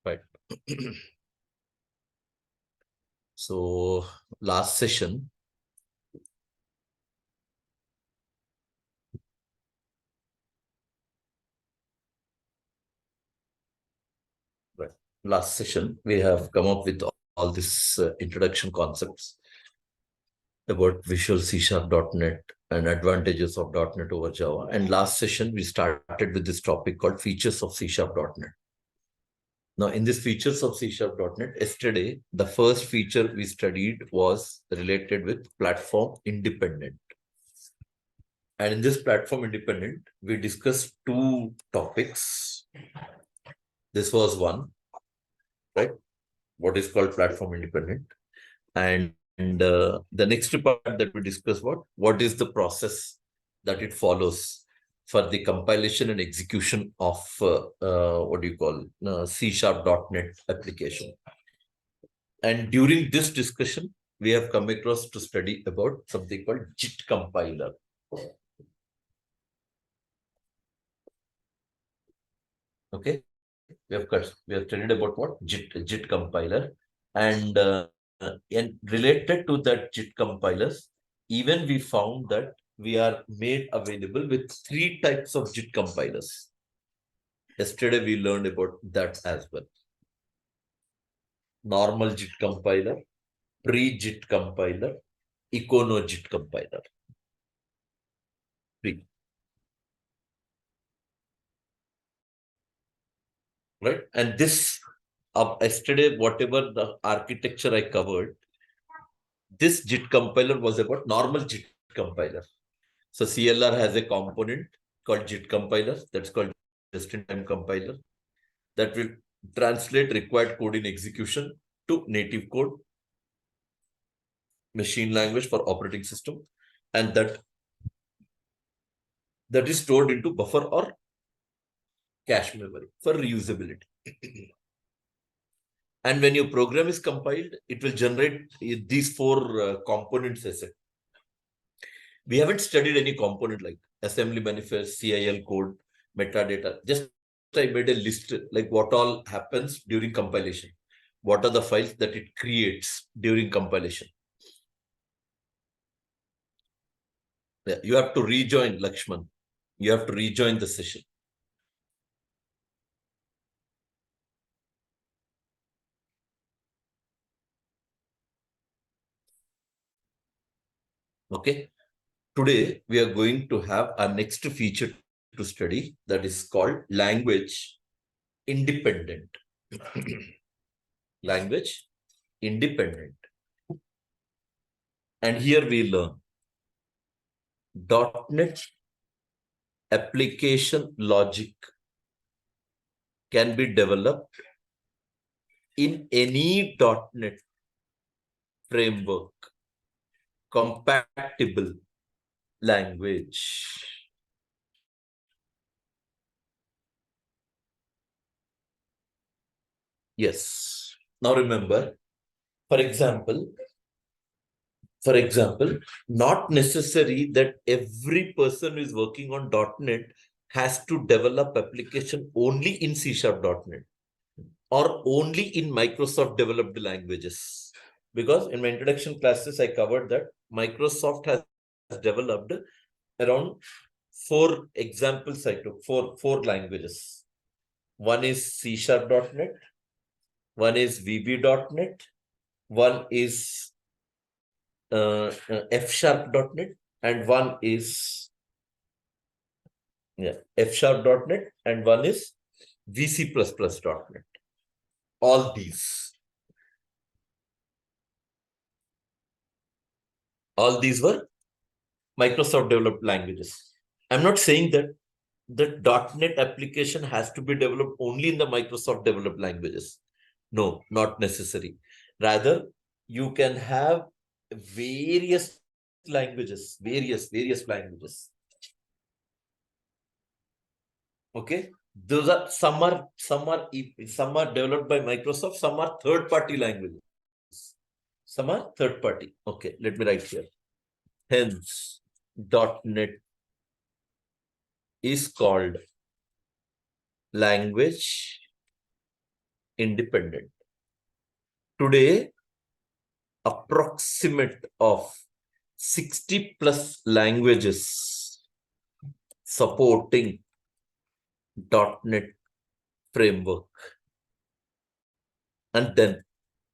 Right. So last session, we have come up with all these introduction concepts about Visual C#.NET and advantages of .NET over Java. And last session, we started with this topic called features of C#.NET. Now, in these features of C#.NET, yesterday, the first feature we studied was related with platform independent. And in this platform independent, we discussed two topics. This was one, right? What is called platform independent. And the next part that we discussed, what is the process that it follows for the compilation and execution of C#.NET application. And during this discussion, we have come across to study about something called JIT compiler. Okay, we have studied about what JIT compiler, and related to that JIT compilers, even we found that we are made available with 3 types of JIT compilers. Yesterday we learned about that as well. Normal JIT compiler, pre-JIT compiler, econo JIT compiler. Right, and this yesterday, whatever the architecture I covered, this JIT compiler was about normal JIT compiler. So CLR has a component called JIT compiler, that's called just-in-time compiler, that will translate required code in execution to native code, machine language for operating system, and that is stored into buffer or cache memory for reusability. And when your program is compiled, it will generate these 4 components as it. We haven't studied any component like assembly manifest, CIL code, metadata. Just I made a list like what all happens during compilation. What are the files that it creates during compilation? Yeah, you have to rejoin, Lakshman. You have to rejoin the session. Okay. Today, we are going to have our next feature to study, that is called language independent. Language independent. And here we learn .NET application logic can be developed in any .NET framework compatible language. Yes. Now remember, for example, not necessary that every person who is working on .NET has to develop application only in C#.NET or only in Microsoft developed languages. Because in my introduction classes, I covered that Microsoft has developed around 4 examples. I took 4 languages. One is C#.NET, one is VB.NET, one is F#.NET, and one is F#.NET, and one is VC++.NET. All these were Microsoft developed languages. I'm not saying that the .NET application has to be developed only in the Microsoft developed languages. No, not necessary. Rather, you can have various languages, various languages. Okay, those are some are developed by Microsoft, some are third-party languages. Some are third-party. Okay, let me write here. Hence, .NET is called language independent. Today, approximate of 60 plus languages supporting .NET framework. And then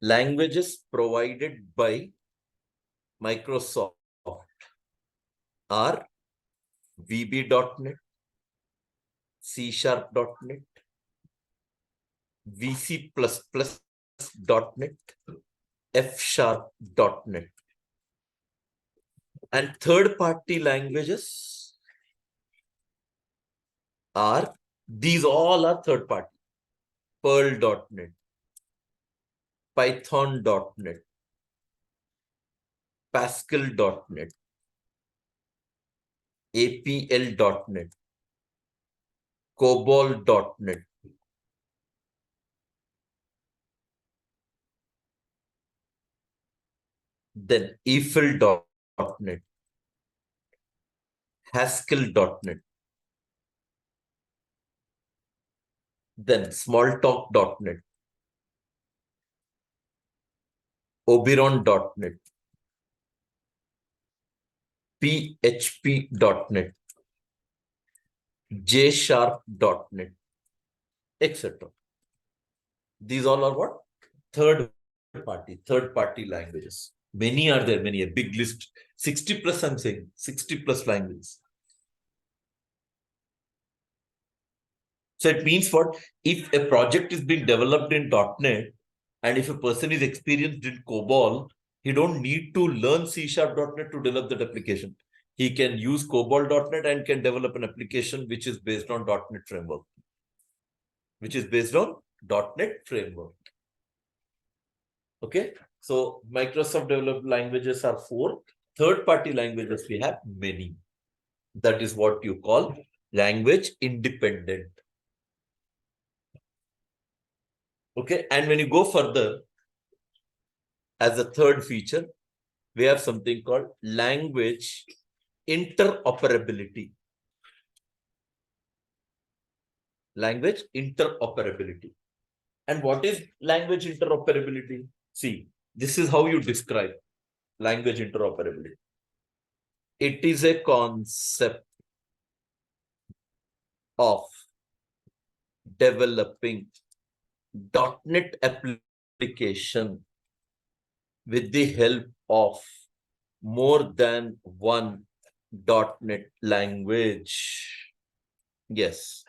languages provided by Microsoft are VB.NET, C#.NET, VC++.NET, F#.NET. And third-party languages are, these all are third-party. Perl.NET, Python.NET, Pascal.NET, APL.NET, COBOL.NET, then Eiffel.NET, Haskell.NET, then Smalltalk.NET, Oberon.NET, PHP.NET, J#.NET, etc. These all are what? Third party languages. Many are there, many, a big list. 60 plus, I'm saying, 60 plus languages. So it means what? If a project is being developed in .NET, and if a person is experienced in COBOL, he don't need to learn C#.NET to develop that application. He can use COBOL.NET and can develop an application which is based on .NET framework. Okay. So Microsoft developed languages are 4. Third-party languages we have many. That is what you call language independent. Okay. And when you go further, as a third feature, we have something called language interoperability. Language interoperability. And what is language interoperability? See, this is how you describe language interoperability. It is a concept of developing .NET application with the help of more than one .NET language. Yes.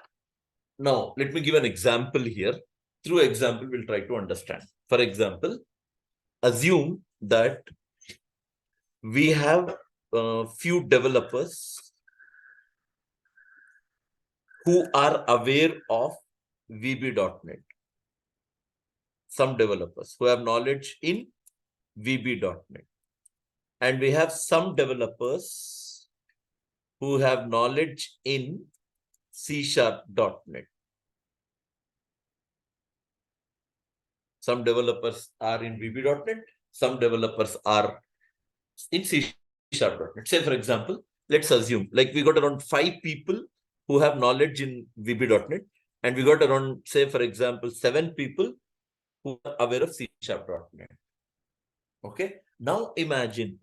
Now, let me give an example here. Through example, we'll try to understand. For example, assume that we have a few developers who are aware of VB.NET. Some developers who have knowledge in VB.NET. And we have some developers who have knowledge in C#.NET. Some developers are in VB.NET. Some developers are in C#.NET. Say, for example, let's assume like we got around 5 people who have knowledge in VB.NET, and we got around, say, for example, 7 people who are aware of C#.NET. Okay. Now imagine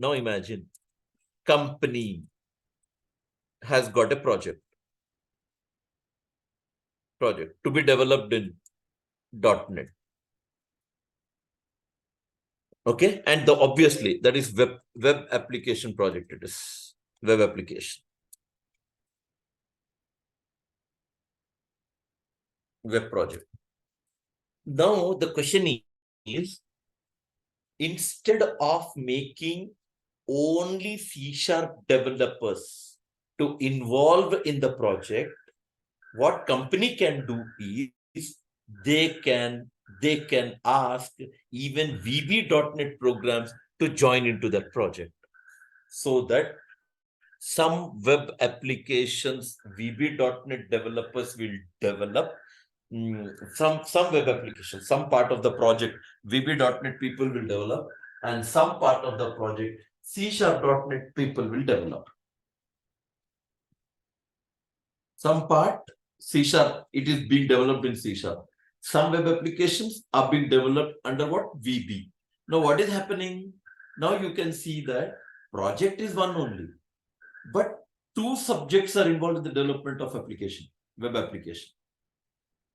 company has got a project to be developed in .NET. Okay. And obviously that is web application project. It is web application. Web project. Now the question is, instead of making only C# developers to involve in the project, what company can do is they can ask even VB.NET programs to join into that project, so that some web applications VB.NET developers will develop. Some web applications, some part of the project VB.NET people will develop, and some part of the project C#.NET people will develop. Some part C#, it is being developed in C#. Some web applications are being developed under what? VB. Now, what is happening? Now you can see that project is one only, but two subjects are involved in the development of application, web application.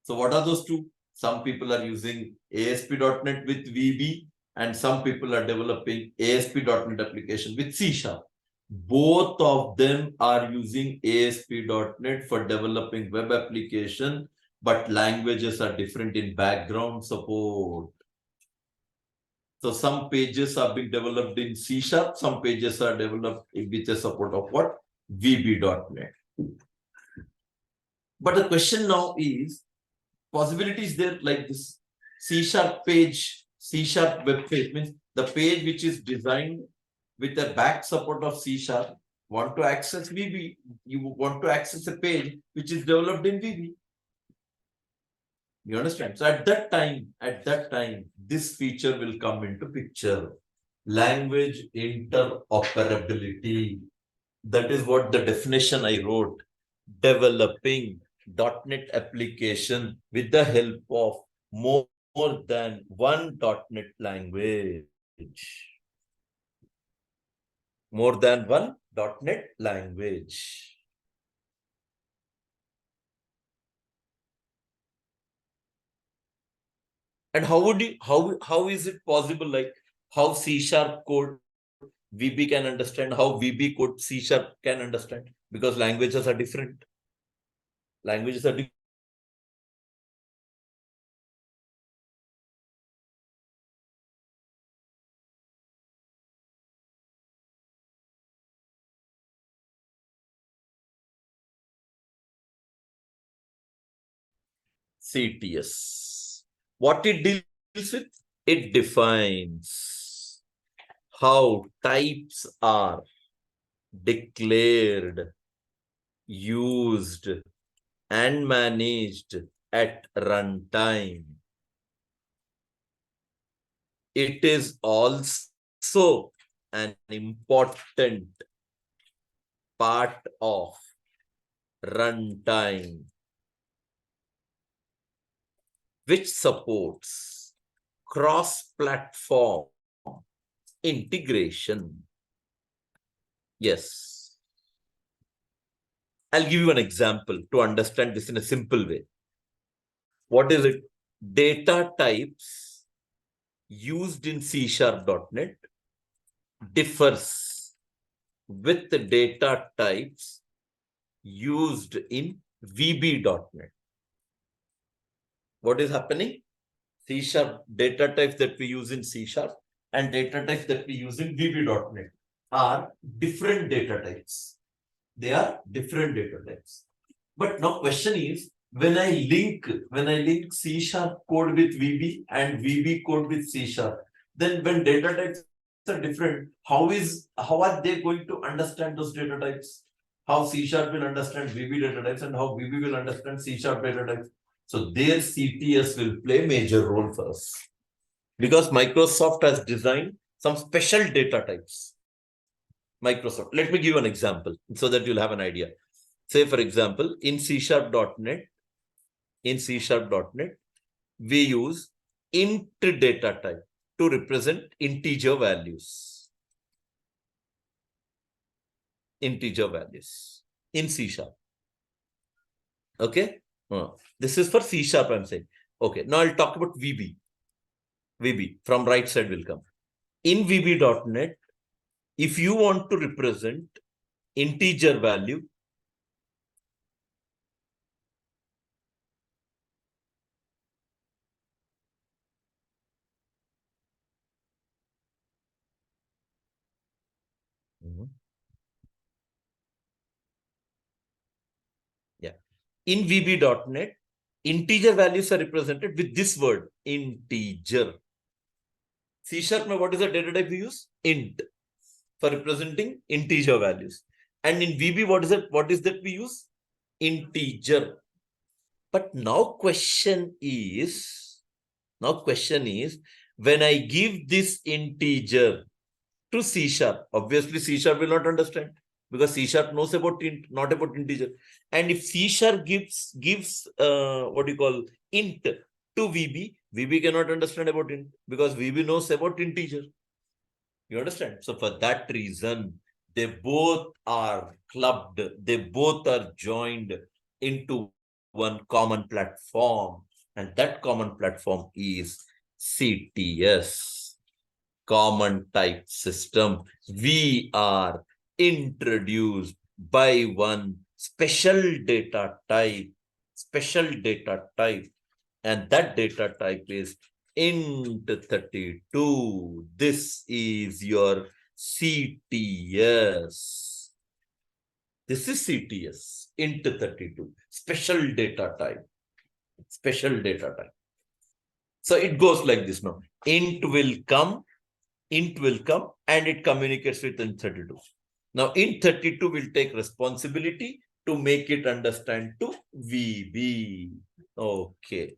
So what are those two? Some people are using ASP.NET with VB, and some people are developing ASP.NET application with C#. Both of them are using ASP.NET for developing web application, but languages are different in background support. So some pages are being developed in C#, some pages are developed with the support of what? VB.NET. But the question now is, possibilities there like this C# page, C# web page means the page which is designed with the back support of C#, want to access VB, you want to access a page which is developed in VB. You understand? So at that time, this feature will come into picture. Language interoperability. That is what the definition I wrote. Developing .NET application with the help of more than one .NET language. More than one .NET language. And how is it possible? Like how C# code VB can understand, how VB code C# can understand, because languages are different. Languages are different. CTS. What it deals with? It defines how types are declared, used, and managed at runtime. It is also an important part of runtime, which supports cross-platform integration. Yes. I'll give you an example to understand this in a simple way. What is it? Data types used in C#.NET differs with the data types used in VB.NET. What is happening? C# data types that we use in C# and data types that we use in VB.NET are different data types. They are different data types. But now question is, when I link C# code with VB and VB code with C#, then when data types are different, how are they going to understand those data types? How C# will understand VB data types and how VB will understand C# data types? So their CTS will play a major role for us, because Microsoft has designed some special data types. Microsoft. Let me give you an example so that you'll have an idea. Say, for example, in C#.NET, we use int data type to represent integer values. Integer values in C#. Okay? This is for C# I'm saying. Okay, now I'll talk about VB. VB from right side will come. In VB.NET, if you want to represent integer value, yeah, in VB.NET, integer values are represented with this word, integer. C#, what is the data type we use? Int, for representing integer values. And in VB, what is that we use? Integer. But now question is, when I give this integer to C#, obviously C# will not understand, because C# knows about int, not about integer. And if C# gives int to VB, VB cannot understand about int because VB knows about integer. You understand? So for that reason, they both are clubbed. They both are joined into one common platform. And that common platform is CTS, Common Type System. We are introduced by one special data type, and that data type is int32. This is your CTS. This is CTS, int32, special data type. So it goes like this now. Int will come, and it communicates with int32. Now, int32 will take responsibility to make it understand to VB. Okay.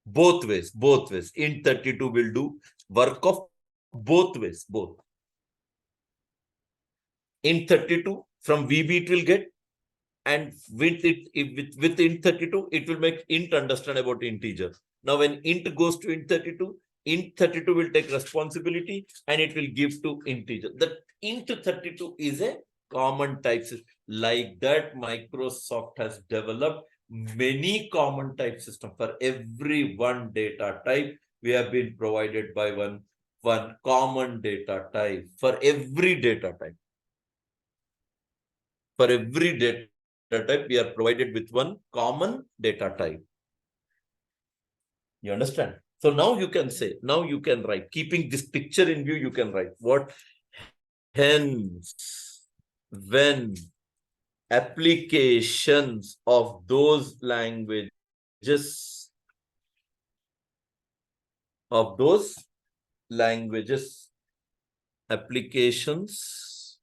Both ways. Int32 will do work of both ways, Int32 from VB it will get, and with int32, it will make int understand about integer. Now, when int goes to int32, int32 will take responsibility and it will give to integer. The int32 is a common type system. Like that, Microsoft has developed many common type systems. For every one data type, we have been provided by one common data type for every data type. For every data type, we are provided with one common data type. You understand? So now you can say, now you can write, keeping this picture in view, you can write what? Hence, when applications of those languages, applications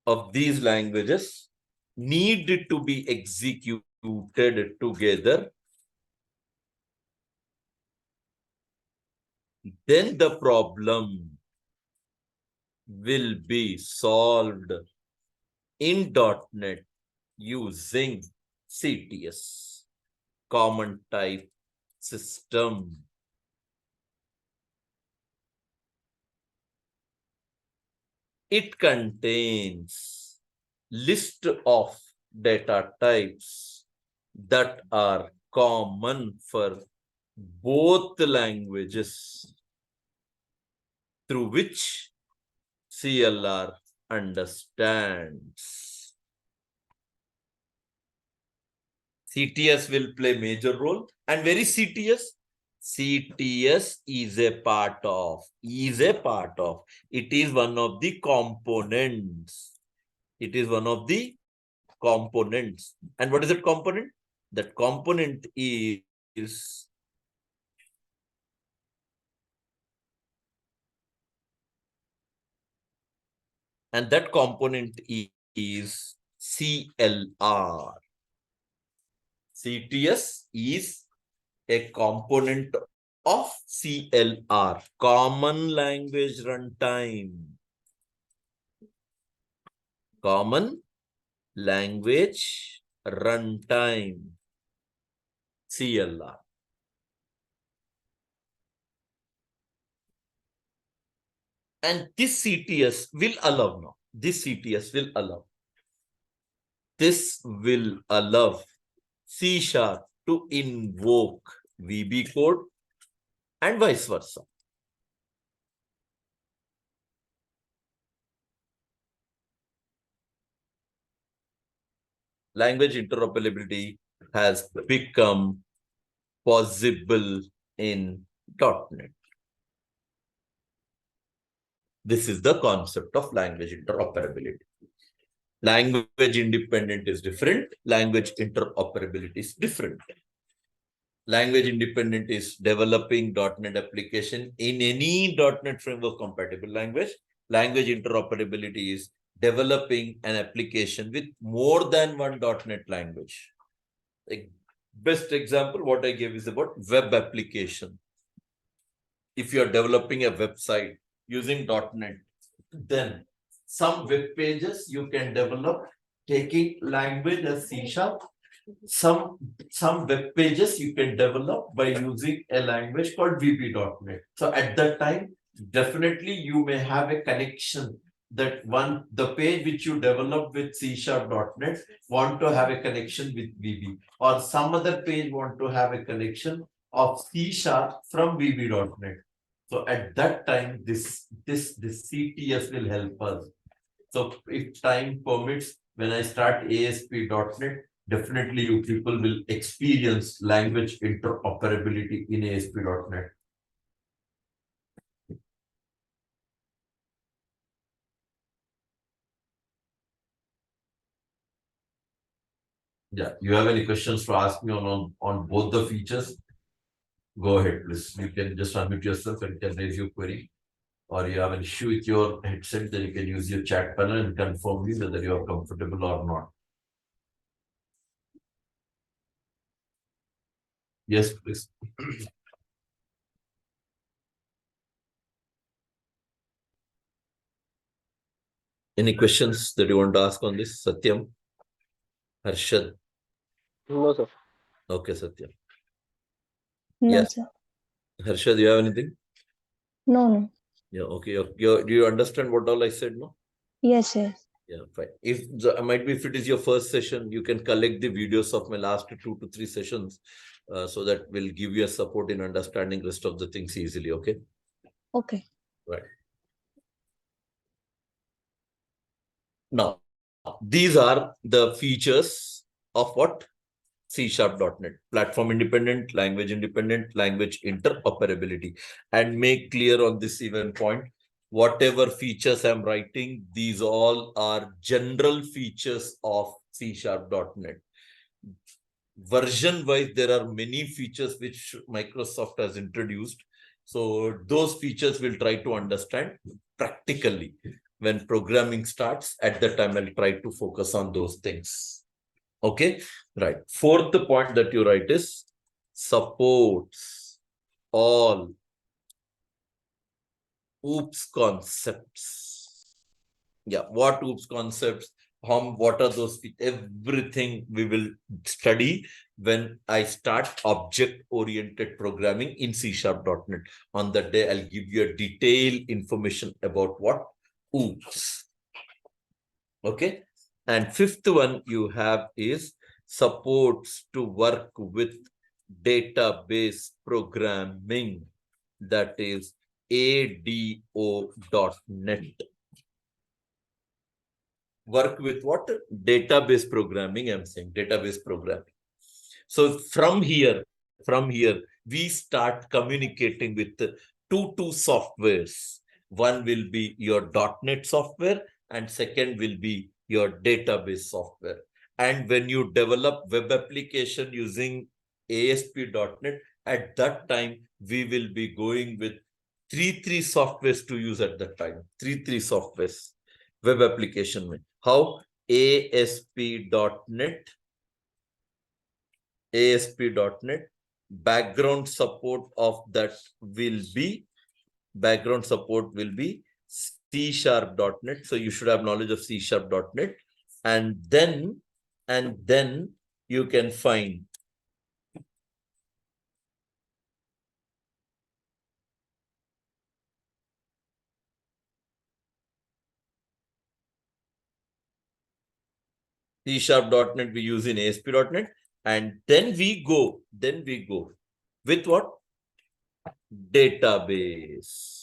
of these languages need to be executed together, then the problem will be solved in .NET using CTS, Common Type System. It contains list of data types that are common for both languages through which CLR understands. CTS will play major role. And where is CTS? CTS is a part of. It is one of the components. And what is that component? That component is CLR. CTS is a component of CLR, Common Language Runtime. Common Language Runtime, CLR. And this CTS will allow now. This will allow C# to invoke VB code and vice versa. Language interoperability has become possible in .NET. This is the concept of language interoperability. Language independent is different. Language interoperability is different. Language independent is developing .NET application in any .NET framework compatible language. Language interoperability is developing an application with more than one .NET language. The best example what I gave is about web application. If you are developing a website using .NET, then some web pages you can develop taking language as C sharp. Some web pages you can develop by using a language called VB.NET. So at that time, definitely you may have a connection that the page which you develop with C sharp.NET want to have a connection with VB, or some other page want to have a connection of C sharp from VB.NET. So at that time, this CTS will help us. So if time permits, when I start ASP.NET, definitely you people will experience language interoperability in ASP.NET. Yeah, you have any questions to ask me on both the features? Go ahead, please. You can just unmute yourself and can raise your query. Or you have an issue with your headset, then you can use your chat panel and confirm me whether you are comfortable or not. Yes, please. Any questions that you want to ask on this, Satyam? Harshad? No, sir. Okay, Satyam. No, Yes. sir. Harshad, do you have anything? No. Yeah, okay. Do you understand what all I said, no? Yes. Yeah, fine. If it is your first session, you can collect the videos of my last 2 to 3 sessions, so that will give you a support in understanding rest of the things easily, okay? Okay. Right. Now, these are the features of what? C#.NET, platform independent, language interoperability. And make clear on this even point, whatever features I'm writing, these all are general features of C#.NET. Version wise, there are many features which Microsoft has introduced. So those features we'll try to understand practically when programming starts. At the time, I'll try to focus on those things. Okay, right. Fourth point that you write is supports all OOPS concepts. Yeah, what OOPS concepts? What are those? Everything we will study when I start object-oriented programming in C#.NET. On that day, I'll give you a detailed information about what OOPS. Okay. And fifth one you have is supports to work with database programming, that is ADO.NET. Work with what? Database programming, I'm saying database programming. So from here, we start communicating with two softwares. One will be your .NET software and second will be your database software. And when you develop web application using ASP.NET, at that time, we will be going with three softwares to use at that time. Three softwares. Web application. How? ASP.NET, background support of that will be C#.NET. So you should have knowledge of C#.NET, and then you can find C#.NET we use in ASP.NET, and then we go with what? Database.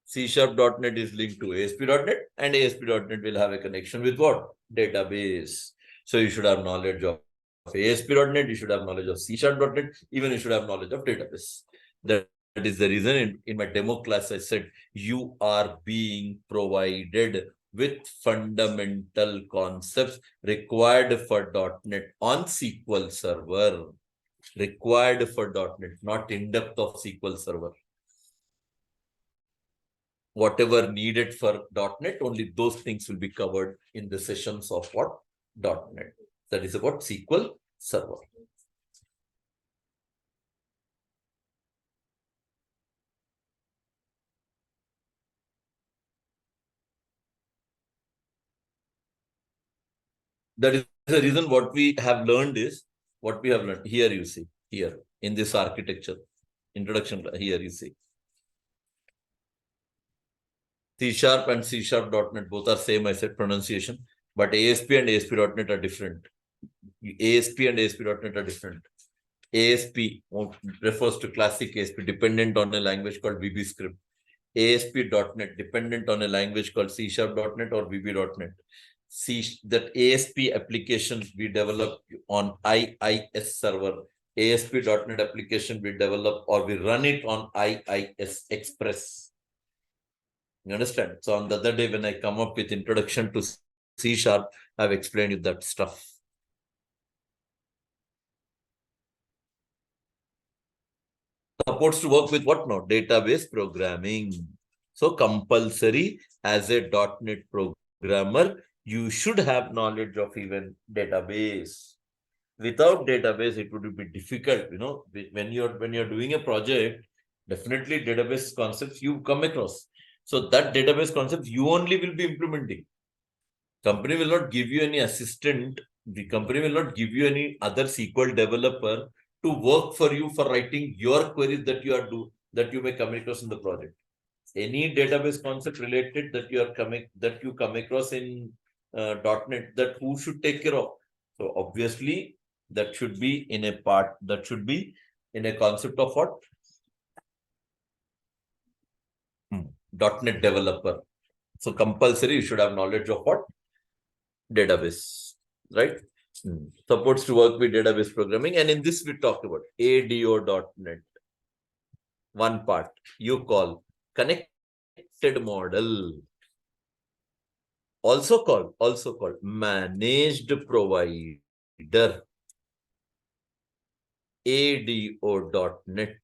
C#.NET is linked to ASP.NET, and ASP.NET will have a connection with what? Database. So you should have knowledge of ASP.NET, you should have knowledge of C#.NET, even you should have knowledge of database. That is the reason in my demo class I said you are being provided with fundamental concepts required for .NET on SQL Server. Required for .NET, not in depth of SQL Server. Whatever needed for .NET, only those things will be covered in the sessions of what? .NET. That is about SQL Server. That is the reason what we have learned is what we have learned. Here you see, here in this architecture, introduction, here you see. C# and C#.NET both are same, I said, pronunciation, but ASP and ASP.NET are different. ASP and ASP.NET are different. ASP refers to classic ASP, dependent on a language called VB script. ASP.NET dependent on a language called C#.NET or VB.NET. That ASP application we develop on IIS server. ASP.NET application we develop or we run it on IIS Express. You understand? So on the other day when I come up with introduction to C#, I've explained you that stuff. Supports to work with what now? Database programming. So compulsory as a .NET programmer, you should have knowledge of even database. Without database, it would be difficult. You know, when you're doing a project, definitely database concepts you come across. So that database concept you only will be implementing. Company will not give you any assistant. The company will not give you any other SQL developer to work for you for writing your queries that you may come across in the project. Any database concept related that you come across in .NET, that who should take care of? So obviously that should be in a concept of what? .NET developer. So compulsory you should have knowledge of what? Database, right? Supports to work with database programming, and in this we talk about ADO.NET. One part you call connected model, also called managed provider. ADO.NET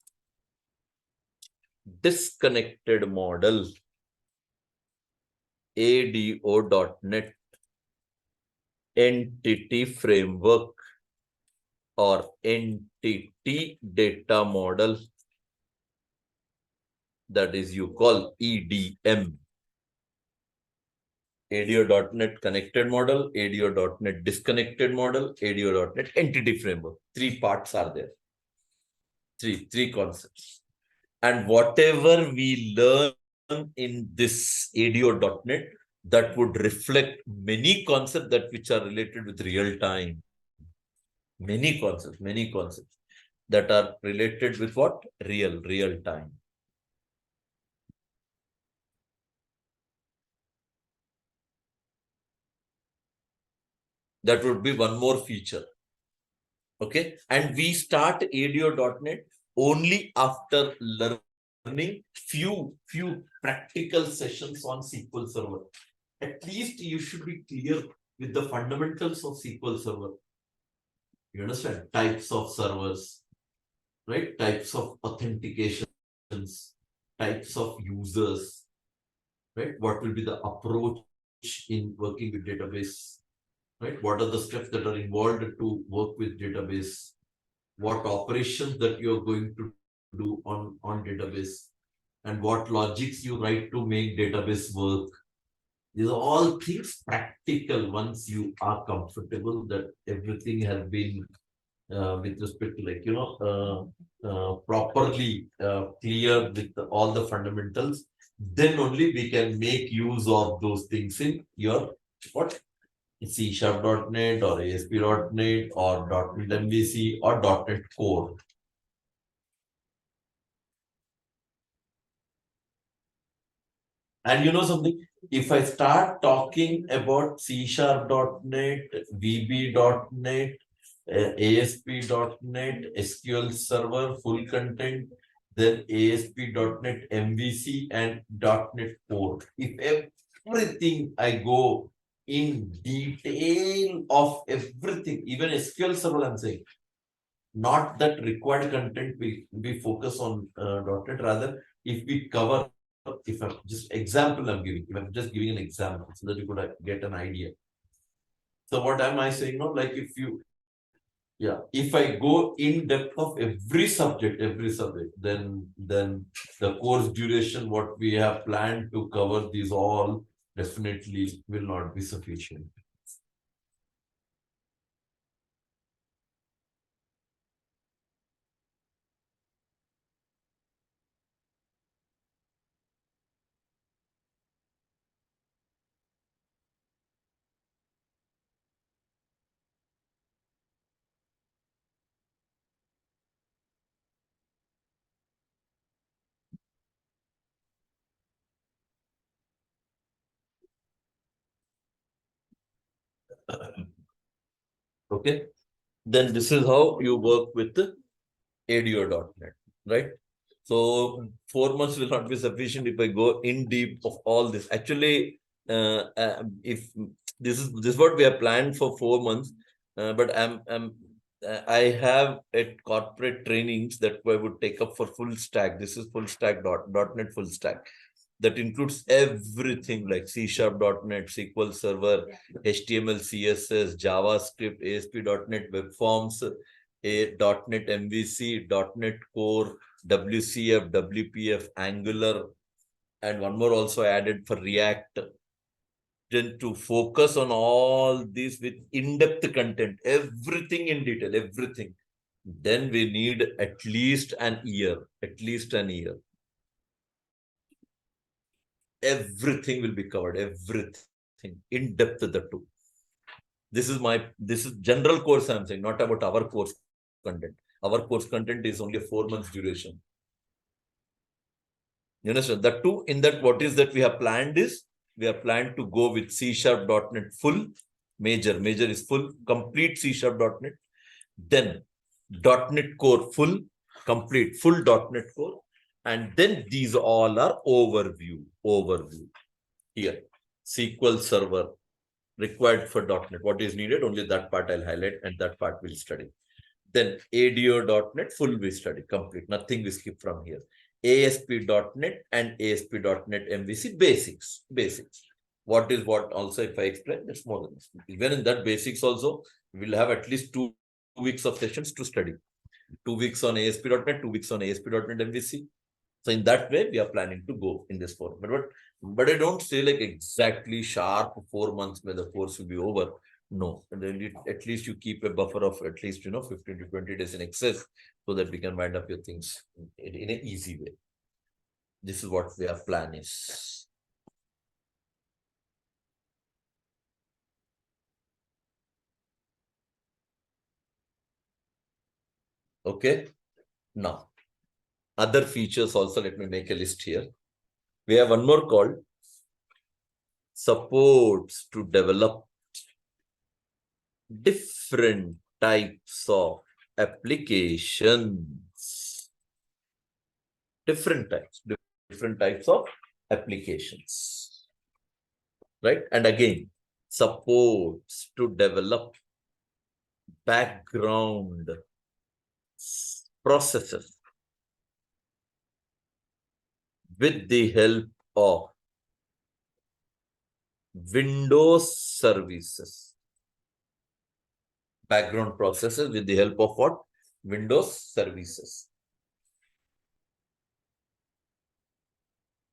disconnected model. ADO.NET entity framework or entity data model, that is you call EDM. ADO.NET connected model, ADO.NET disconnected model, ADO.NET entity framework. Three parts are there. Three concepts. And whatever we learn in this ADO.NET, that would reflect many concepts which are related with real time. Many concepts that are related with what? Real time. That would be one more feature. Okay. And we start ADO.NET only after learning few practical sessions on SQL Server. At least you should be clear with the fundamentals of SQL Server. You understand? Types of servers, right? Types of authentications, types of users, right? What will be the approach in working with database, right? What are the steps that are involved to work with database? What operations that you're going to do on database, and what logics you write to make database work. These are all things practical once you are comfortable that everything has been with respect to properly clear with all the fundamentals. Then only we can make use of those things in your what? C#.NET or ASP.NET or .NET MVC or .NET Core. And you know something? If I start talking about C#.NET, VB.NET, ASP.NET, SQL Server, full content, then ASP.NET MVC and .NET Core. If everything I go in detail of everything, even SQL Server, I'm saying, not that required content we focus on .NET, rather if we cover, if I'm just example I'm giving, I'm just giving an example so that you could get an idea. So what am I saying now? Like if I go in depth of every subject, then the course duration, what we have planned to cover these all, definitely will not be sufficient. Okay. Then this is how you work with the ADO.NET, right? So 4 months will not be sufficient if I go in deep of all this. Actually, if this is what we have planned for 4 months, but I have at corporate trainings that I would take up for full stack. This is full stack .NET full stack. That includes everything like C#.NET, SQL Server, HTML, CSS, JavaScript, ASP.NET Web Forms, .NET MVC, .NET Core, WCF, WPF, Angular, and one more also added for React. Then to focus on all these with in-depth content, everything in detail, everything. Then we need at least an year, Everything will be covered, everything in depth the two. This is general course I'm saying, not about our course content. Our course content is only a 4 months duration. You understand? That too, in that, what is that we have planned is, we have planned to go with C#.NET full, major is full, complete C#.NET. Then .NET Core full, complete, full .NET Core. And then these all are overview. Here, SQL Server required for .NET. What is needed, only that part I'll highlight and that part we'll study. Then ADO.NET full we study, complete. Nothing we skip from here. ASP.NET and ASP.NET MVC basics. What is what also, if I explain, that's more than this. Even in that basics also, we'll have at least 2 weeks of sessions to study. 2 weeks on ASP.NET, 2 weeks on ASP.NET MVC. So in that way, we are planning to go in this forum. But I don't say like exactly sharp 4 months where the course will be over. No, and then at least you keep a buffer of at least 15 to 20 days in excess, so that we can wind up your things in an easy way. This is what their plan is. Okay. Now, other features also, let me make a list here. We have one more called supports to develop different types of applications. Different types of applications. Right? And again, supports to develop background processes with the help of Windows services. Background processes with the help of what? Windows services.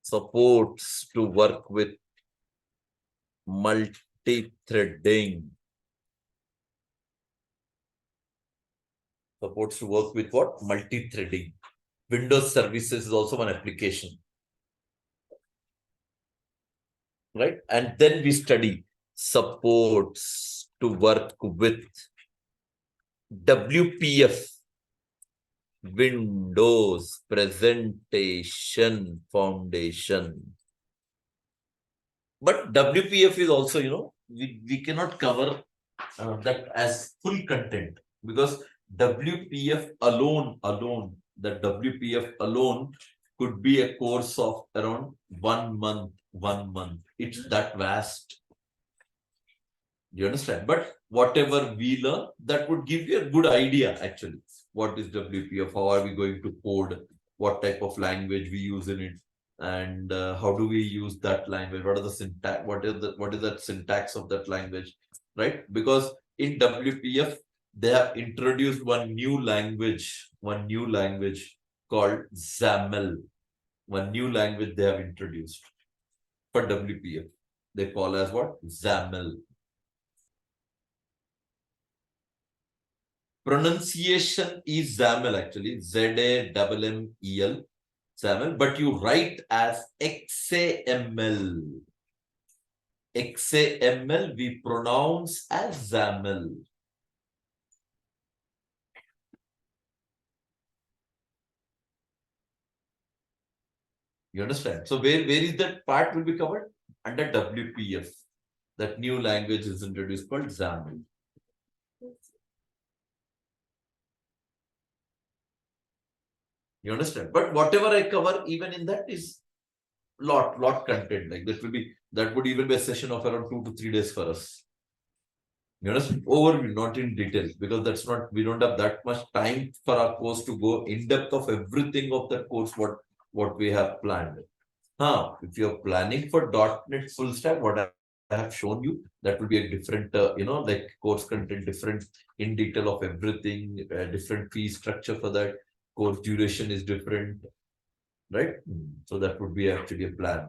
Supports to work with multi-threading. Supports to work with what? Multi-threading. Windows services is also one application. Right? And then we study supports to work with WPF, Windows Presentation Foundation. But WPF is also, we cannot cover that as full content, because WPF alone, the WPF alone could be a course of around 1 month. It's that vast. You understand? But whatever we learn, that would give you a good idea, actually. What is WPF? How are we going to code? What type of language we use in it? And how do we use that language? What are the syntax? What is that syntax of that language? Right? Because in WPF, they have introduced one new language called XAML. One new language they have introduced for WPF. They call as what? XAML. Pronunciation is XAML, actually. ZAMMEL. XAML, but you write as XAML. XAML we pronounce as XAML. You understand? So where is that part will be covered? Under WPF. That new language is introduced called XAML. You understand? But whatever I cover, even in that is lot content. Like that would even be a session of around 2 to 3 days for us. You understand? Overview, not in detail, because we don't have that much time for our course to go in depth of everything of that course, what we have planned. If you're planning for .NET full stack, what I have shown you, that will be a different, like course content, different in detail of everything, different fee structure for that. Course duration is different, right? So that would be actually a plan.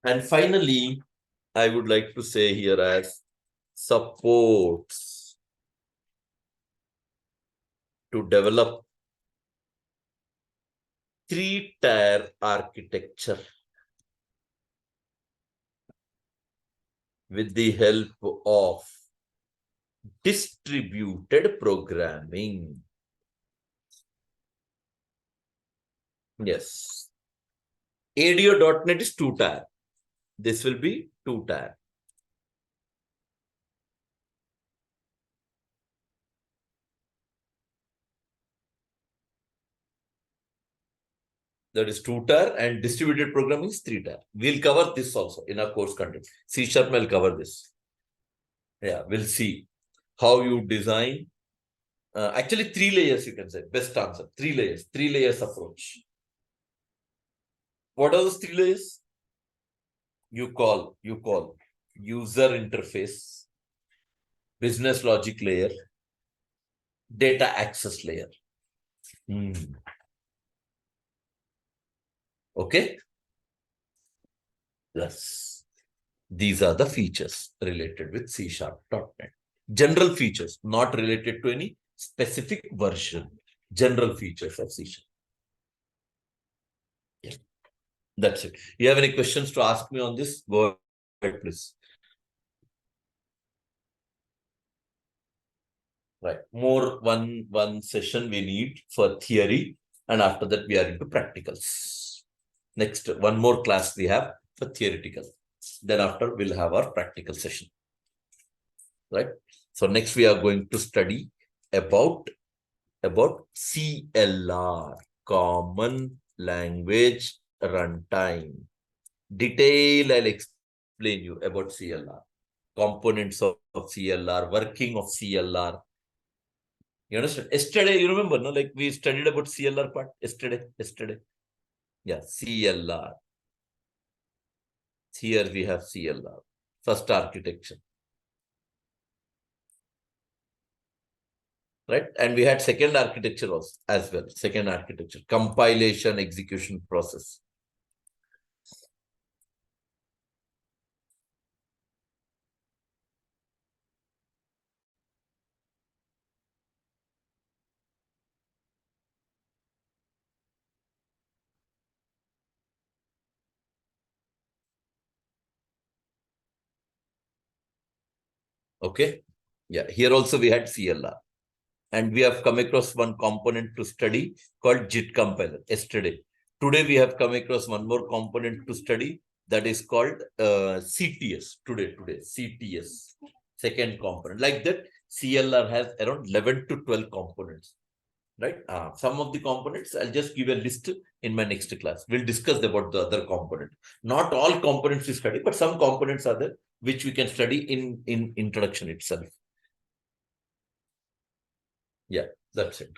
And finally, I would like to say here as supports to develop 3-tier architecture with the help of distributed programming. Yes. ADO.NET is 2-tier. This will be 2-tier. That is 2-tier, and distributed programming is 3-tier. We'll cover this also in our course content. C# will cover this. Yeah, we'll see how you design. Actually, 3 layers, you can say. Best answer. 3 layers. 3 layers approach. What are those 3 layers? You call user interface, business logic layer, data access layer. Okay. Yes. These are the features related with C#.NET. General features, not related to any specific version. General features of C#. Yeah. That's it. You have any questions to ask me on this? Go ahead, please. Right. More one session we need for theory, and after that we are into practicals. Next, one more class we have for theoretical. Then after we'll have our practical session. Right. So next we are going to study about CLR, Common Language Runtime. Detail I'll explain you about CLR, components of CLR, working of CLR. You understand? Yesterday, you remember, no? Like we studied about CLR part yesterday. Yeah, CLR. Here we have CLR, first architecture. Right? And we had second architecture also as well. Second architecture, compilation, execution process. Okay. Yeah, here also we had CLR. And we have come across one component to study called JIT compiler yesterday. Today we have come across one more component to study that is called CTS. Today, CTS, second component. Like that, CLR has around 11 to 12 components. Right? Some of the components, I'll just give a list in my next class. We'll discuss about the other component. Not all components we study, but some components are there which we can study in introduction itself. Yeah, that's it.